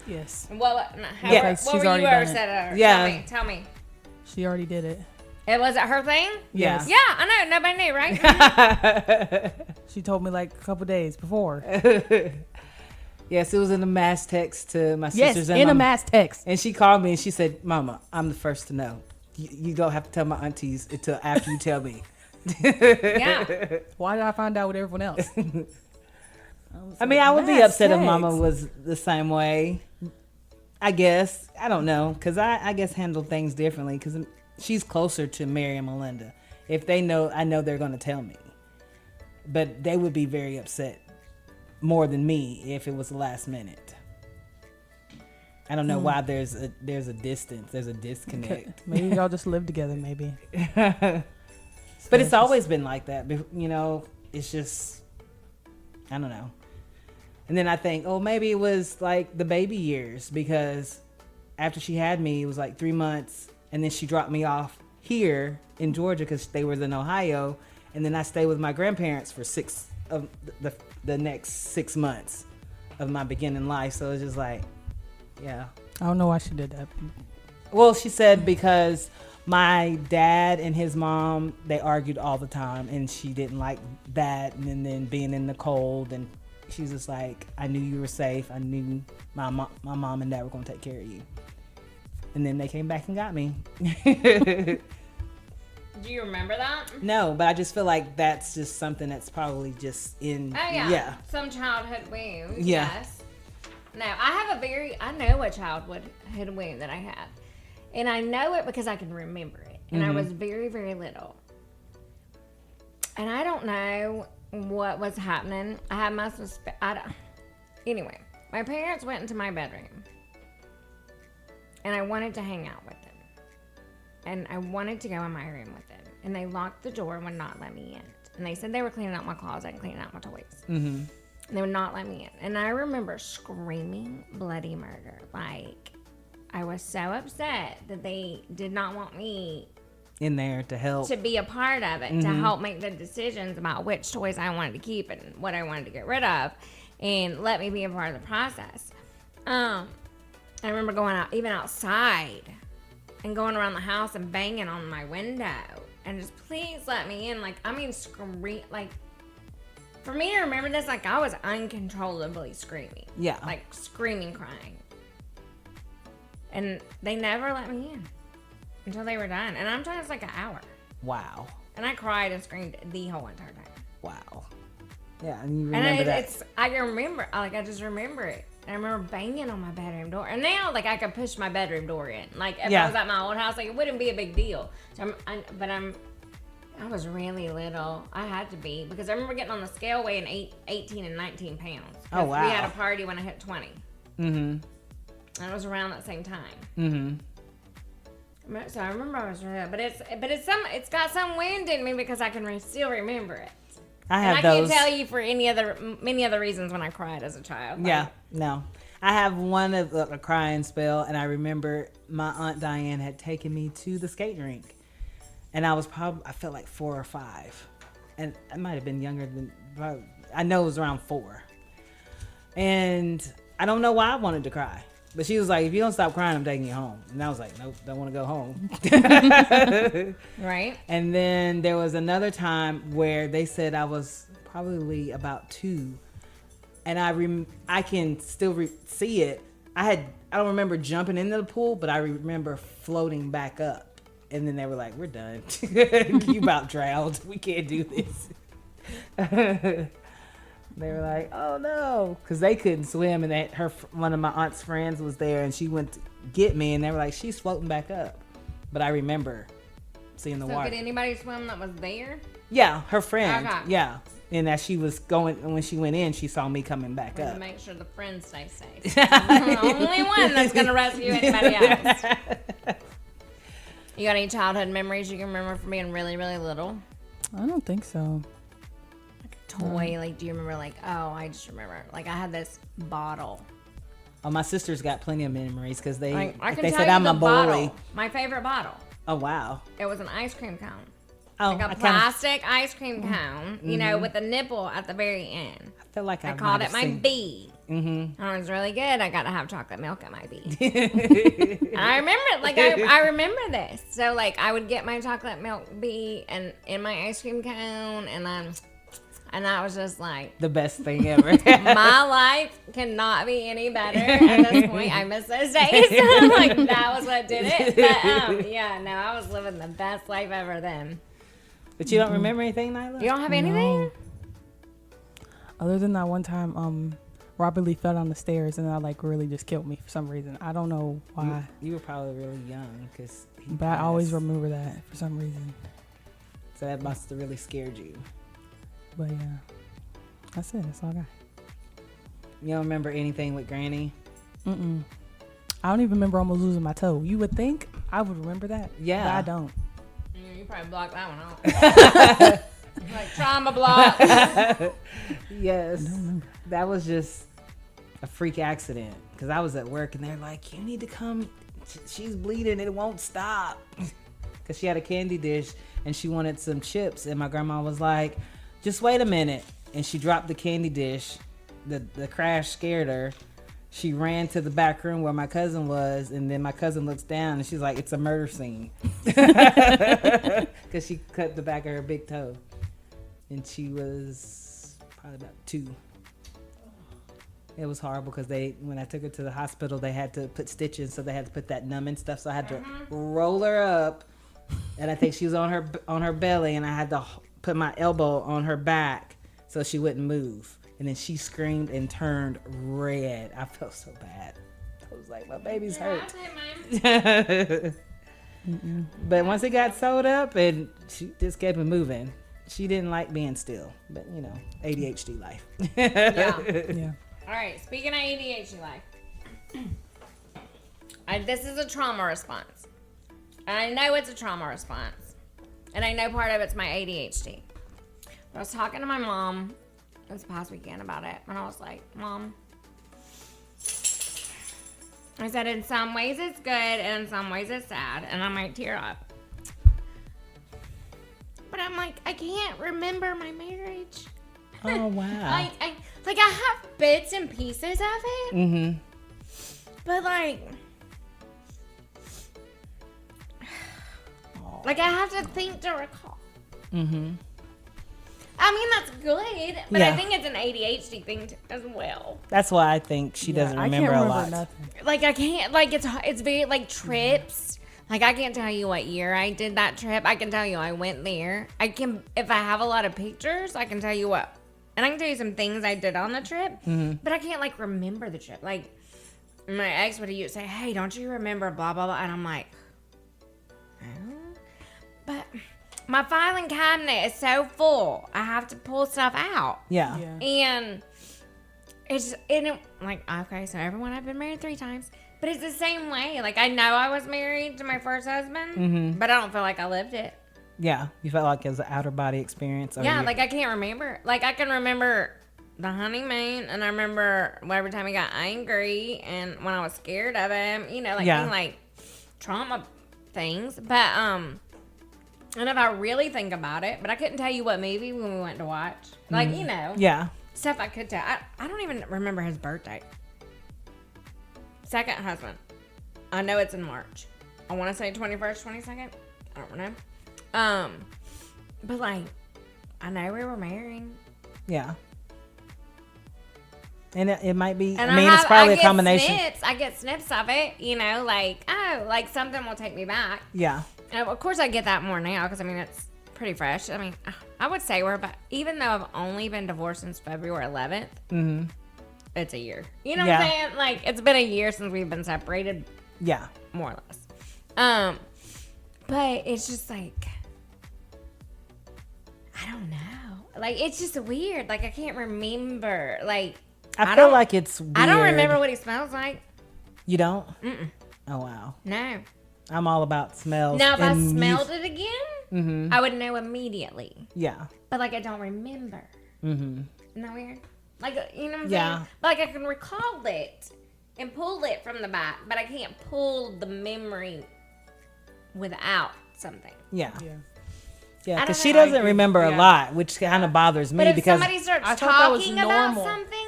Yes. And what Yeah. what She's were you already done it. upset at her? Yeah. Tell me. She already did it. It was it her thing? Yeah. Yeah, I know. Nobody knew, right? She told me like a couple days before. Yes, it was in a mass text to my Yes, sisters in a and mass text. And she called me and she said, Mama, I'm the first to know. You don't have to tell my aunties until after you tell me. Yeah. Why did I find out with everyone else? I mean, I would be Mass upset if text. Mama was the same way. I guess. I don't know. Because I guess handle things differently. Because she's closer to Mary and Melinda. If they know, I know they're going to tell me. But they would be very upset more than me if it was the last minute. I don't know why there's a distance. There's a disconnect. Maybe y'all just live together, maybe. But it's always been like that. You know, it's just, I don't know. And then I think, oh, maybe it was like the baby years because after she had me, it was like 3 months. And then she dropped me off here in Georgia because they were in Ohio. And then I stayed with my grandparents for the next 6 months of my beginning life. So it's just like, yeah. I don't know why she did that. Well, she said because my dad and his mom, they argued all the time, and she didn't like that. And then being in the cold, and she's just like, I knew you were safe. I knew my mom and dad were going to take care of you. And then they came back and got me. Do you remember that? No, but I just feel like that's just something that's probably just in. Oh yeah. Yeah. Some childhood wound. Yeah. Yes. No, I know a childhood wound that I have. And I know it because I can remember it. And I was very, very little. And I don't know what was happening. I had my anyway, my parents went into my bedroom. And I wanted to hang out with them. And I wanted to go in my room with them. And they locked the door and would not let me in. And they said they were cleaning out my closet and cleaning out my toys. Mm-hmm. And they would not let me in. And I remember screaming bloody murder. Like, I was so upset that they did not want me In there to help. to be a part of it, to help make the decisions about which toys I wanted to keep and what I wanted to get rid of, and let me be a part of the process. I remember going out, even outside, and going around the house and banging on my window, and just please let me in. Like, I mean, scream, like, for me to remember this, like, I was uncontrollably screaming. Yeah. Like, screaming, crying. And they never let me in until they were done. And I'm talking, it's like an hour. Wow. And I cried and screamed the whole entire time. Wow. Yeah, and you And remember that. it's, I can remember, like, I just remember it. And I remember banging on my bedroom door. And now, like, I could push my bedroom door in. Like, if Yeah. I was at my old house, like, it wouldn't be a big deal. So I was really little. I had to be. Because I remember getting on the scale weighing 18 and 19 pounds. 'Cause Oh, wow. We had a party when I hit 20. Mm-hmm. And it was around that same time. Mm-hmm. So I remember I was really, but it's got some wind in me because I can still remember it. I And have I those. can't tell you for many other reasons when I cried as a child. Like, Yeah, no. I have one of a crying spell, and I remember my Aunt Diane had taken me to the skating rink. And I felt like 4 or 5. And I might have been younger than, I know it was around 4. And I don't know why I wanted to cry. But she was like, if you don't stop crying, I'm taking you home. And I was like, nope, don't want to go home. Right? And then there was another time where they said I was probably about 2 and I can still see it. I don't remember jumping into the pool, but I remember floating back up. And then they were like, "We're done. You about drowned. We can't do this." They were like, "Oh no," because they couldn't swim, and one of my aunt's friends was there, and she went to get me, and they were like, "She's floating back up." But I remember seeing the So water. could anybody swim that was there? Yeah, her friend. Okay. Yeah, and as she was going, when she went in, she saw me coming back To up. make sure the friends stay safe. I'm the only one that's gonna rescue anybody else. You got any childhood memories you can remember from being really, really little? I don't think so. Toy, like, do you remember, like, oh, I just remember, like, I had this bottle. Oh, my sister's got plenty of memories because they Like, I can they tell said you I'm the a boy. bottle, my favorite bottle. Oh wow. It was an ice cream cone. Oh, Like a I kinda, plastic ice cream cone, you know, with a nipple at the very end. I feel like I might called have it my seen- bee. Mm-hmm. And it was really good. I got to have chocolate milk in my bee. And I remember, like, I remember this. So, like, I would get my chocolate milk bee and in my ice cream cone, and I was just like, the best thing ever. my life cannot be any better at this point. I miss those days. Like, that was what did it. But, yeah, no, I was living the best life ever then. But you don't remember anything, Nyla? You don't have anything? No. Other than that one time, Robert Lee fell down the stairs and that like really just killed me for some reason. I don't know why, You were probably really young because. but I always remember that for some reason. So that must have really scared you. But yeah, that's it. That's all I got. You don't remember anything with Granny? I don't even remember almost losing my toe. You would think I would remember that. Yeah. But I don't. You probably blocked that one out. Like, trauma block. Yes. That was just a freak accident because I was at work and they're like, "You need to come. She's bleeding. It won't stop." Because she had a candy dish and she wanted some chips. And my grandma was like, "Just wait a minute." And she dropped the candy dish. The crash scared her. She ran to the back room where my cousin was. And then my cousin looks down and she's like, "It's a murder scene." Because she cut the back of her big toe. And she was probably about 2. It was horrible because when I took her to the hospital, they had to put stitches, so they had to put that numbing stuff. So I had to roll her up, and I think she was on her belly, and I had to put my elbow on her back so she wouldn't move. And then she screamed and turned red. I felt so bad. I was like, my baby's hurt. But once it got sewed up, and she just kept it moving. She didn't like being still, but you know, ADHD life. Yeah. Yeah. All right, speaking of ADHD life, this is a trauma response. And I know it's a trauma response. And I know part of it's my ADHD. But I was talking to my mom this past weekend about it. And I was like, "Mom," I said, "in some ways it's good and in some ways it's sad. And I might tear up. But I'm like, I can't remember my marriage." Oh wow. I have bits and pieces of it. Mm-hmm. But like I have to think to recall. Mm-hmm. I mean, that's good, but Yeah. I think it's an ADHD thing as well. That's why I think she doesn't remember I can't a remember lot. nothing. Like, I can't, like, it's very, like, trips. Like, I can't tell you what year I did that trip. I can tell you I went there. I can, if I have a lot of pictures, I can tell you what. And I can tell you some things I did on the trip, but I can't, like, remember the trip. Like, my ex would say, "Hey, don't you remember blah, blah, blah?" And I'm like, "Oh." But my filing cabinet is so full. I have to pull stuff out. Yeah. And like, okay, so everyone, I've been married 3 times. But it's the same way. Like, I know I was married to my first husband, but I don't feel like I lived it. Yeah. You felt like it was an outer body experience. Or Yeah, like, I can't remember. Like, I can remember the honeymoon, and I remember every time he got angry and when I was scared of him, you know, like, Yeah. being, like, trauma things. But, and if I really think about it, but I couldn't tell you what movie when we went to watch. Like, you know. Yeah. Stuff I could tell. I don't even remember his birthday. Second husband. I know it's in March. I want to say 21st, 22nd. I don't know. But like, I know we were married. Yeah. And it might be. And I mean, it's probably a combination. I get snips of it, like something will take me back. Yeah. And of course, I get that more now because, it's pretty fresh. I would say even though I've only been divorced since February 11th, it's a year. You know what I'm saying? Like, it's been a year since we've been separated. Yeah. More or less. But it's just like, I don't know. Like, it's just weird. Like, I can't remember. Like, I feel like it's weird. I don't remember what he smells like. You don't? Mm-mm. Oh, wow. No. I'm all about smells. Now, if I smelled it again, I would know immediately. Yeah. But, like, I don't remember. Mm-hmm. Isn't that weird? Like, you know what I'm Yeah. saying? But, like, I can recall it and pull it from the back, but I can't pull the memory without something. Yeah. Yeah. Yeah, I because don't she know. doesn't remember a lot, which kind of bothers me But if because somebody starts I thought that was talking about normal. something,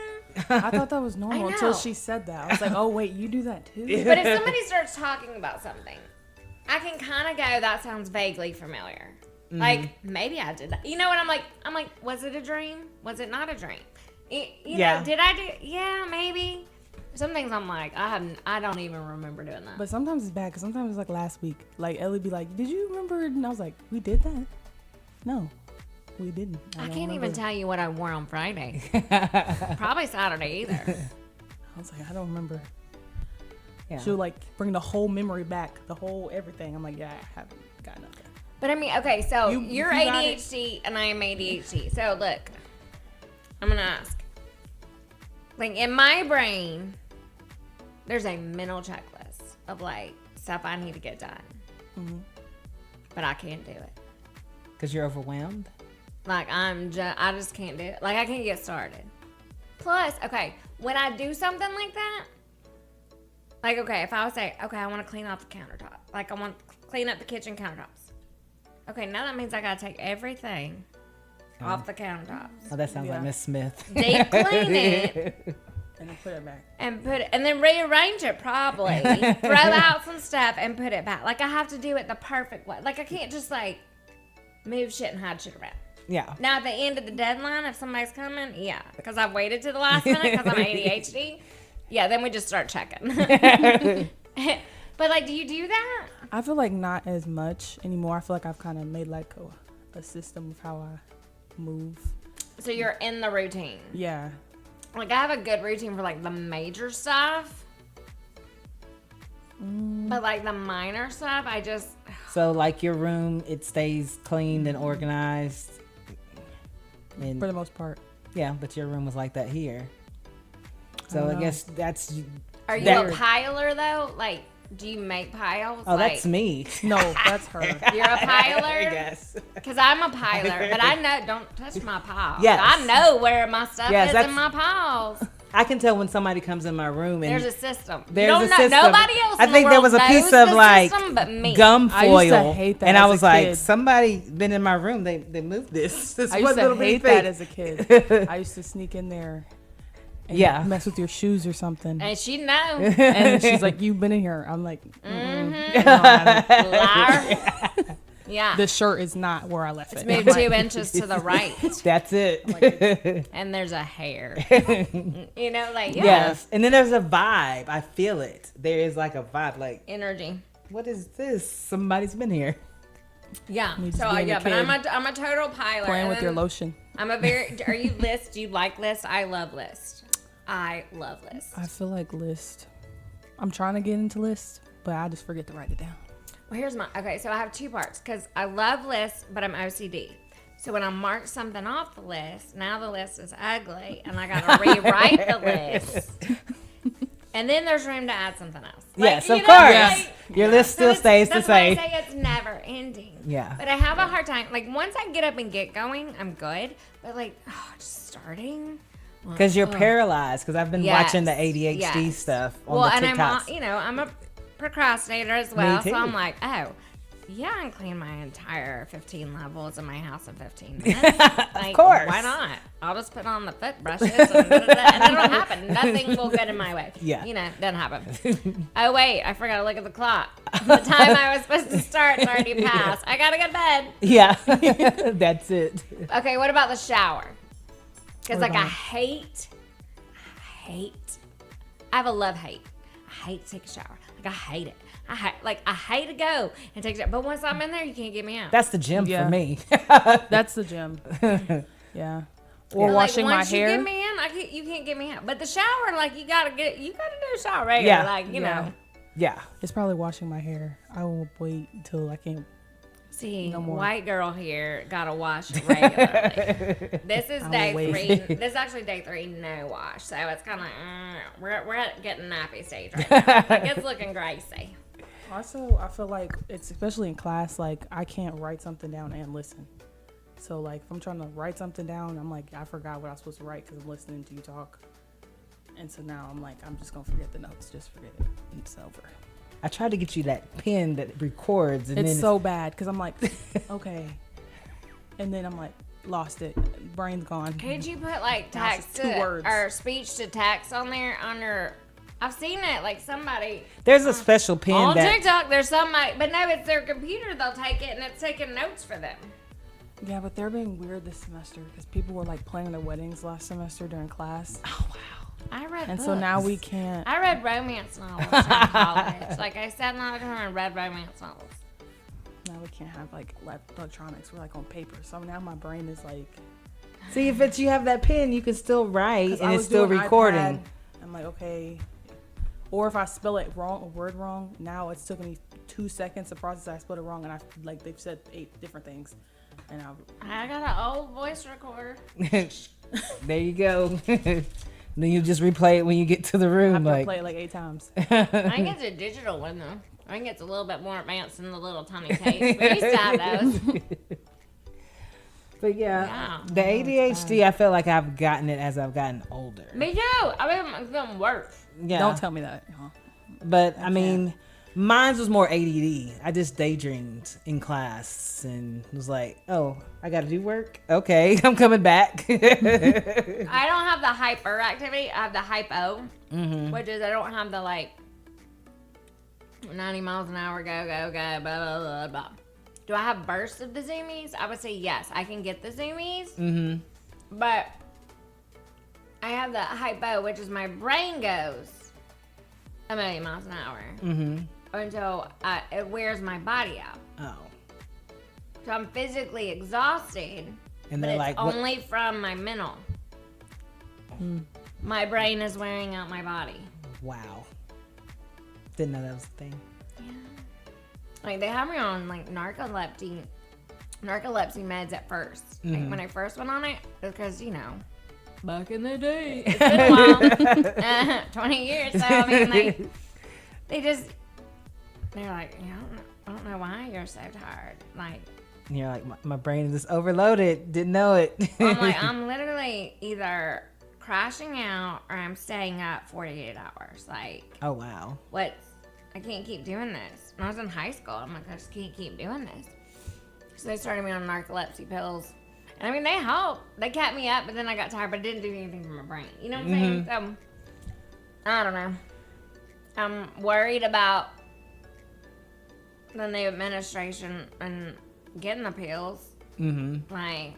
I thought that was normal I until know. she said that. I was like, oh, wait, you do that too? but if somebody starts talking about something, I can kind of go, that sounds vaguely familiar. Like, maybe I did that. You know what? I'm like, was it a dream? Was it not a dream? You know, did I do? Yeah, maybe. Some things I'm like, I don't even remember doing that. But sometimes it's bad because sometimes it's like last week. Like, Ellie be like, did you remember? And I was like, we did that? No, we didn't. I can't even tell you what I wore on Friday. Probably Saturday either. I was like, I don't remember. Yeah. She'll like bring the whole memory back, the whole everything. I'm like, yeah, I haven't got nothing. But okay, so you're you got ADHD and I am ADHD. So look, I'm going to ask. Like, in my brain, there's a mental checklist of, like, stuff I need to get done. Mm-hmm. But I can't do it. Because you're overwhelmed? Like, I just can't do it. Like, I can't get started. Plus, okay, when I do something like that, like, okay, if I would say, okay, I want to clean off the countertop. Like, I want to clean up the kitchen countertops. Okay, now that means I got to take everything off the countertops. Oh, that sounds like Miss Smith. Deep clean it. And then put it back. And then rearrange it probably. Throw out some stuff and put it back. Like, I have to do it the perfect way. Like, I can't just, like, move shit and hide shit around. Yeah. Now, at the end of the deadline, if somebody's coming, yeah. Because I've waited to the last minute because I'm ADHD. Yeah, then we just start checking. But, like, do you do that? I feel like not as much anymore. I feel like I've kind of made, like, a system of how I move. So you're in the routine. Yeah. Like, I have a good routine for, like, the major stuff. But, like, the minor stuff, I just... So, like, your room, it stays cleaned and organized? And, For the most part. yeah, but your room was like that here. So, I guess that's... Are you a piler, though? Like, do you make piles? Oh, like, that's me. No, that's her. You're a piler? Yes. Because I'm a piler, but I know, don't touch my piles. Yes. I know where my stuff Yes, is that's- in my piles. I can tell when somebody comes in my room and There's a system. there's you don't a know, system. Nobody else I in think the there world was a piece knows of the like system but me. gum I used to foil, hate that and I as was a like, kid. somebody been in my room. They moved this. This I used one to little hate bitty that thing. as a kid. I used to sneak in there and Yeah. mess with your shoes or something. And she know. And she's like, you've been in here. I'm like, Liar. Yeah. the shirt is not where I left it. Move 2 inches to the right. That's it. And there's a hair. You know, like, yeah. Yes, and then there's a vibe. I feel it. There is like a vibe. Like, Energy. what is this? Somebody's been here. Yeah. Me just So, being a yeah, but kid. I'm a total piler. Playing and with your then lotion. I'm a very, are you list? Do you like list? I love list. I love list. I feel like list. I'm trying to get into list, but I just forget to write it down. Well, here's my, okay, so I have 2 parts because I love lists, but I'm OCD. So when I mark something off the list, now the list is ugly and I got to rewrite the list. And then there's room to add something else. Like, Yes, you of know, course. like- Your list still So stays the that's why I same. say it's never ending. Yeah. But I have a hard time. Like, once I get up and get going, I'm good. But, like, just starting. Because you're paralyzed. Because I've been Yes, watching the ADHD yes. stuff on Well, the and TikToks. I'm a procrastinator as well. too. So I'm like, oh, yeah, I can clean my entire 15 levels in my house in 15 minutes. Like, course. Why not? I'll just put on the foot brushes and it'll happen. Nothing will get in my way. Yeah. You know, doesn't happen. Oh, wait, I forgot to look at the clock. The time I was supposed to start is already passed. I got to go to bed. Yeah, that's it. Okay, what about the shower? Because, What like, I about hate have a love-hate. I hate to take a shower. Like, I hate it. I hate to go and take a shower. But once I'm in there, you can't get me out. That's the gym Yeah. for me. That's the gym. Yeah. Or Like, washing my once you hair. get me in, you can't get me out. But the shower, like, you gotta do a shower regular. Yeah. Like, you know. Yeah. It's probably washing my hair. I will wait until I can't. See, No more. white girl here gotta wash regularly. This is day wait. 3. This is actually day 3, no wash. So it's kind of we're at getting nappy stage right now. Like, it's looking greasy. Also, I feel like it's especially in class. Like I can't write something down and listen. So like if I'm trying to write something down, I'm like I forgot what I was supposed to write because I'm listening to you talk. And so now I'm like I'm just gonna forget the notes. Just forget it. It's over. I tried to get you that pen that records, and It's then so bad because I'm like, okay, and then I'm like, lost it, brain's gone. Could you put like Now it's text just 2 to, words. or speech to text on there on your? I've seen it. Like somebody there's a special pen on that TikTok. There's somebody, but no, it's their computer. They'll take it and it's taking notes for them. Yeah, but they're being weird this semester because people were like planning their weddings last semester during class, oh wow. I read and books. so now we can't. I read romance novels in college. Like I sat in the auditorium and read romance novels. Now we can't have like electronics. We're like on paper. So now my brain is like. See, if you have that pen, you can still write, 'Cause and I it's was still doing recording. iPad, I'm like, okay. Or if I spell it wrong, a word wrong, now it's taking me 2 seconds to process. I spelled it wrong, and I like they've said 8 different things, and I got an old voice recorder. There you go. Then you just replay it when you get to the I room. have to Like, play it like 8 times. I think it's a digital one though. I think it's a little bit more advanced than the little tiny tapes. We used to have those. but yeah, Yeah. the ADHD, I feel like I've gotten it as I've gotten older. Me too. I mean, it's getting worse. Yeah, Don't tell me that. Huh? but I mean, mine was more ADD. I just daydreamed in class and was like, "Oh, I got to do work. Okay, I'm coming back." I don't have the hyperactivity. I have the hypo, which is I don't have the like 90 miles an hour, go, blah, blah, blah, blah. Do I have bursts of the zoomies? I would say yes. I can get the zoomies. But I have the hypo, which is my brain goes a million miles an hour until it wears my body out. Oh, So I'm physically exhausted, and but they're it's like, what? only from my mental. My brain is wearing out my body. Wow, didn't know that was a thing. Like, they have me on, like, narcolepsy meds at first. Like, when I first went on it, because, you know, back in the day. It's been a while. 20 years. So, I mean, they're like, yeah, I don't know why you're so tired. Like, And you're like, my brain is just overloaded. Didn't know it. I'm like, I'm literally either crashing out or I'm staying up 48 hours. Like, Oh wow. I can't keep doing this. When I was in high school, I'm like, I just can't keep doing this. So they started me on narcolepsy pills. And I mean, they helped. They kept me up, but then I got tired, but it didn't do anything for my brain. You know what I'm saying? So, I don't know. I'm worried about the new administration and getting the pills. Like,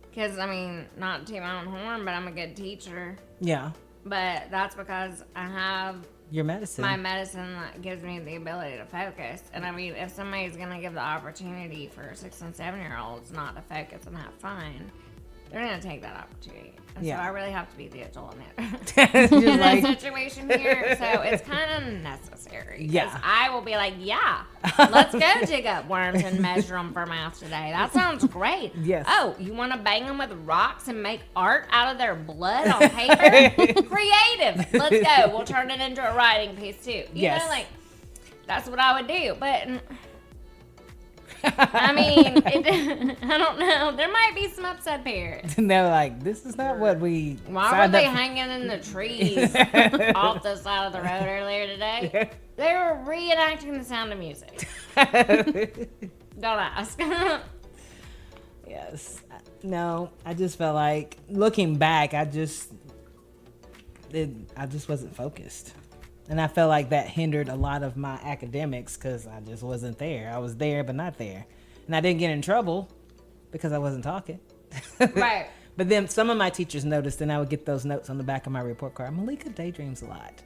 because, I mean, not to my own horn, but I'm a good teacher. Yeah. But that's because I have Your medicine. my medicine that gives me the ability to focus. And I mean, if somebody's going to give the opportunity for 6 and 7 year olds not to focus and have fun, they're going to take that opportunity. And Yeah. so I really have to be the adult in Just that like, situation here. So it's kind of necessary. 'Cause Yeah. I will be like, yeah, let's go dig up worms and measure them for mouth today. That sounds great. Yes. Oh, you want to bang them with rocks and make art out of their blood on paper? Creative. Let's go. We'll turn it into a writing piece too. You Yes. know, like, that's what I would do. But I mean, I don't know. There might be some upset parents. and they're like, this is not what we Why were signed they up for." hanging in the trees off the side of the road earlier today? They were reenacting the Sound of Music. Don't ask. Yes. No, I just felt like looking back, I just wasn't focused. And I felt like that hindered a lot of my academics because I just wasn't there. I was there, but not there. And I didn't get in trouble because I wasn't talking. Right. But then some of my teachers noticed, and I would get those notes on the back of my report card. Malika daydreams a lot.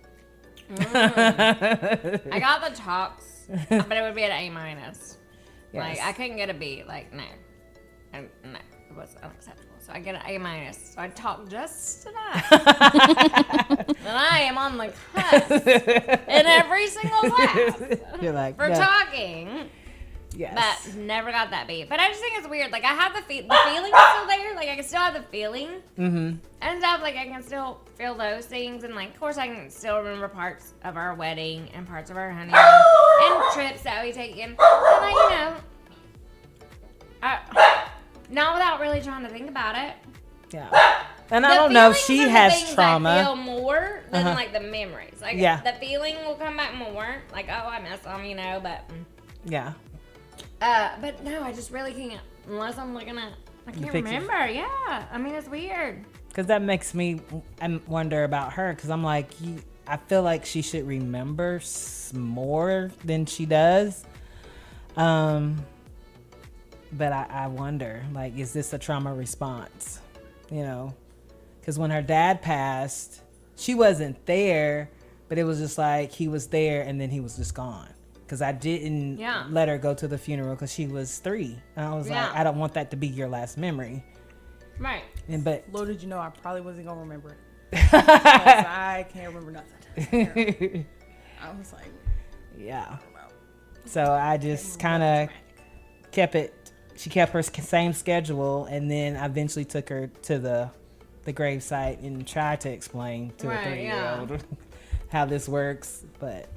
I got the talks, but it would be an A minus. Yes. Like I couldn't get a B. Like no, and no, it was unacceptable. So I get an A minus. So I talk just enough, and I am on the cusp in every single class You're like, for no. talking. Yes. But never got that B. But I just think it's weird. Like I have the feeling's still there. Like I can still have the feeling and stuff. Like I can still feel those things, and like of course I can still remember parts of our wedding and parts of our honeymoon and trips that we taken. And like not without really trying to think about it. Yeah. And I don't know if she has trauma. I feel more than like the memories. Like Yeah. the feeling will come back more. Like oh I miss them, but. Yeah. But no, I just really can't unless I'm looking at. I can't remember. Yeah, I mean it's weird. Because that makes me wonder about her. Because I'm like, I feel like she should remember more than she does. But I wonder, like, is this a trauma response? Because when her dad passed, she wasn't there, but it was just like he was there and then he was just gone. Because I didn't let her go to the funeral because she was 3. And I was like, I don't want that to be your last memory. Right. But Little did you know, I probably wasn't going to remember it. 'Cause I can't remember nothing. I was like, yeah. So I just kind of kept it. She kept her same schedule, and then I eventually took her to the gravesite and tried to explain to a 3-year-old how this works. But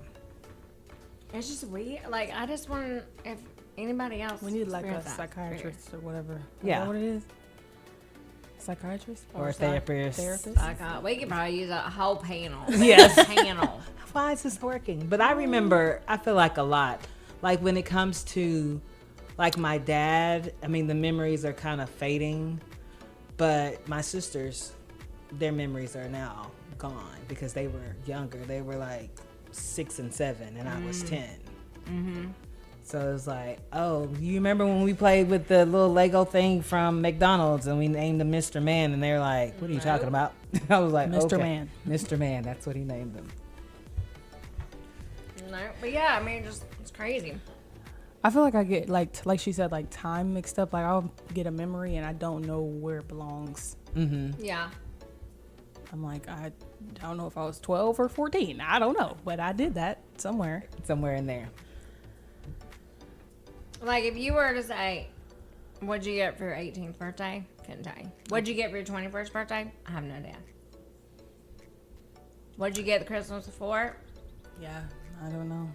it's just weird. Like I just want if anybody else. we need like a experienced that. psychiatrist or whatever. Yeah. Is that what it is? Psychiatrist? or a therapist. We could probably use a whole panel. Yes. Panel. Why is this working? But I remember, I feel like a lot. Like when it comes to like my dad, I mean, the memories are kind of fading, but my sisters, their memories are now gone because they were younger. They were like 6 and 7 and I was 10. Mm-hmm. So it's like, oh, you remember when we played with the little Lego thing from McDonald's and we named him Mr. Man, and they're like, what are you talking about? I was like, Mr. okay. Man. Mr. Man, that's what he named him. No, but yeah, I mean, just it's crazy. I feel like I get like she said, like time mixed up. Like I'll get a memory and I don't know where it belongs. Mm-hmm. Yeah. I'm like, I don't know if I was 12 or 14. I don't know, but I did that somewhere Somewhere in there. Like if you were to say, what'd you get for your 18th birthday? Couldn't tell you. What'd you get for your 21st birthday? I have no idea. What'd you get the Christmas before? Yeah, I don't know.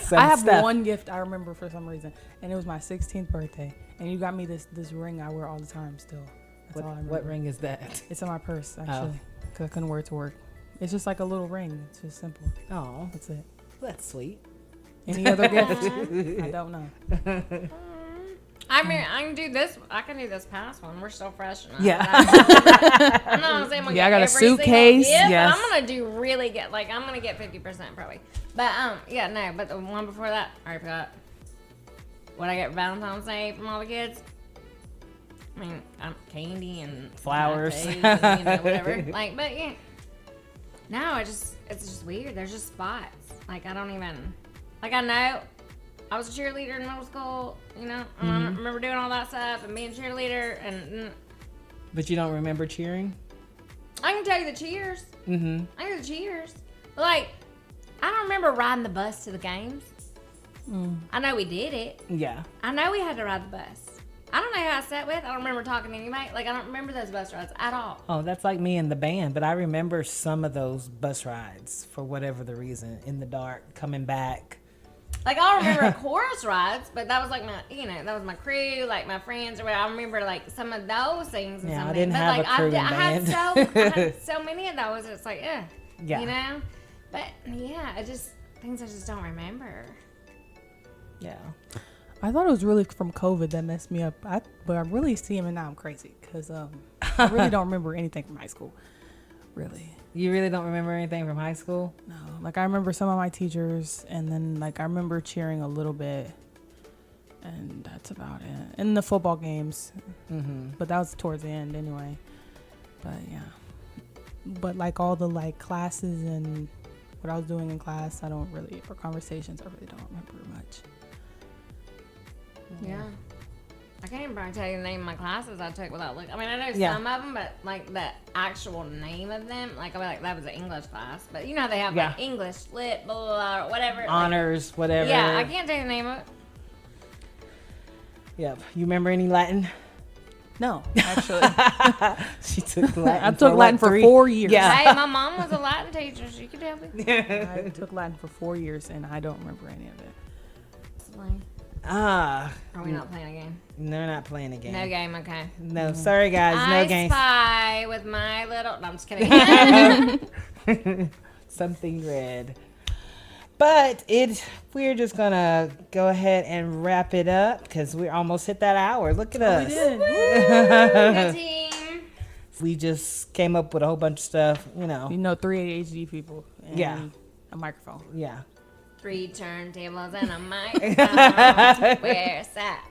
Some I have stuff. one gift I remember for some reason, and it was my 16th birthday. And you got me this ring I wear all the time still. That's all I remember. What ring is that? It's in my purse, actually, because I couldn't wear it to work. It's just like a little ring. It's just simple. Oh, That's it. that's sweet. Any other gift? I don't know. I mean, I can do this. I can do this past one. We're still fresh enough. Yeah. I'm not saying I'm Yeah, I got a every single suitcase, gift, yes. but I'm gonna do really good. Like I'm gonna get 50% probably. But yeah, no. But the one before that, I already forgot. What I get for Valentine's Day from all the kids. I mean, candy and Flowers. lattes and, whatever. Like, but yeah. No, it's just weird. There's just spots. Like I don't even. Like I know. I was a cheerleader in middle school, I remember doing all that stuff and being a cheerleader, and But you don't remember cheering? I can tell you the cheers. Mm-hmm. I know the cheers. But like, I don't remember riding the bus to the games. I know we did it. Yeah. I know we had to ride the bus. I don't know who I sat with. I don't remember talking to anybody. Like, I don't remember those bus rides at all. Oh, that's like me and the band, but I remember some of those bus rides for whatever the reason. In the dark, coming back. Like, I don't remember chorus rides, but that was like my, that was my crew, like my friends or whatever. I remember like some of those things. And Yeah, I something. didn't but have like, a crew and I band. had so many of those. It's like, Yeah. But yeah, things I just don't remember. Yeah. I thought it was really from COVID that messed me up. But I really see him and now I'm crazy because I really don't remember anything from high school. Really. You really don't remember anything from high school? No. Like I remember some of my teachers, and then like I remember cheering a little bit. And that's about it. And the football games. But that was towards the end anyway. But yeah. But like all the like classes and what I was doing in class, I don't really, or conversations, I really don't remember much. Yeah. I can't even probably tell you the name of my classes I took without looking. I mean, I know Yeah. some of them, but like the actual name of them, like I'll be like, that was an English class. But you know how they have Yeah. like English, lit, blah, blah, blah, or whatever. like- Honors, whatever. yeah, I can't tell you the name of it. Yep. You remember any Latin? No, actually. She took Latin. I took Latin for 4 years. Yeah. Hey, my mom was a Latin teacher. She could help me. I took Latin for 4 years and I don't remember any of it. Ah, Are we not playing a game? they're not playing a game. No game, okay. No, sorry guys, no I game. spy with my little. No, I'm just kidding. Something red. But we're just gonna go ahead and wrap it up because we almost hit that hour. Look at us. Good team. We just came up with a whole bunch of stuff, you know. 3 ADHD people. And Yeah. a microphone. Yeah. 3 turntables and a microphone. Where's that?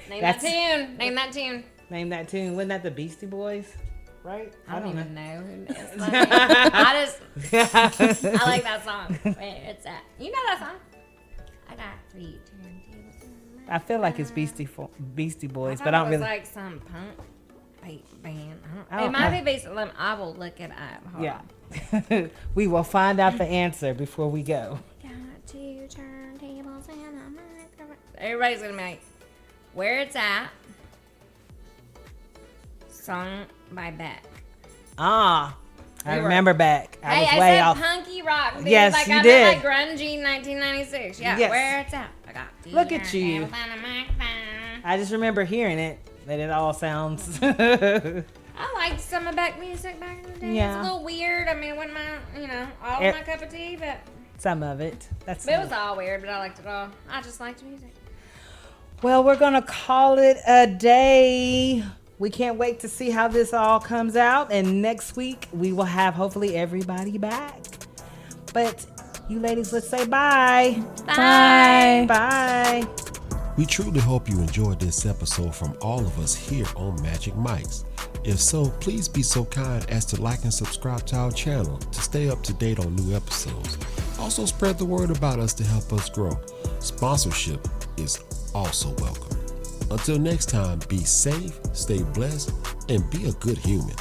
Name that tune. Name that tune. Name that tune. Wasn't that the Beastie Boys? Right? I don't even know who it is. I like that song. Where it's at. You know that song? I got 3 turntables. And a I feel like it's Beastie Boys, but I don't it was really. like some punk band. I don't It might know. be based on. I will look it up. Hold Yeah. on. We will find out the answer before we go. Got 2 turntables and a microphone. Everybody's gonna be like, "Where it's at." Sung by Beck. Ah, I We were- remember back. I Hey, was I way said off. punky rock. Dude. Yes, like, you I did. meant like grungy 1996. Yeah, Yes. where it's at. I got Look at you. turntables and a microphone. I just remember hearing it. That it all sounds. I liked some of Beck music back in the day. Yeah. It's a little weird. I mean, it wasn't my, all It- my cup of tea, but Some of it. it was all weird. But I liked it all. I just liked music. Well, we're gonna call it a day. We can't wait to see how this all comes out, and next week we will have hopefully everybody back. But you ladies, let's say bye. Bye. Bye. We truly hope you enjoyed this episode from all of us here on Magic Mics. If so, please be so kind as to like and subscribe to our channel to stay up to date on new episodes. Also spread the word about us to help us grow. Sponsorship is also welcome. Until next time, be safe, stay blessed, and be a good human.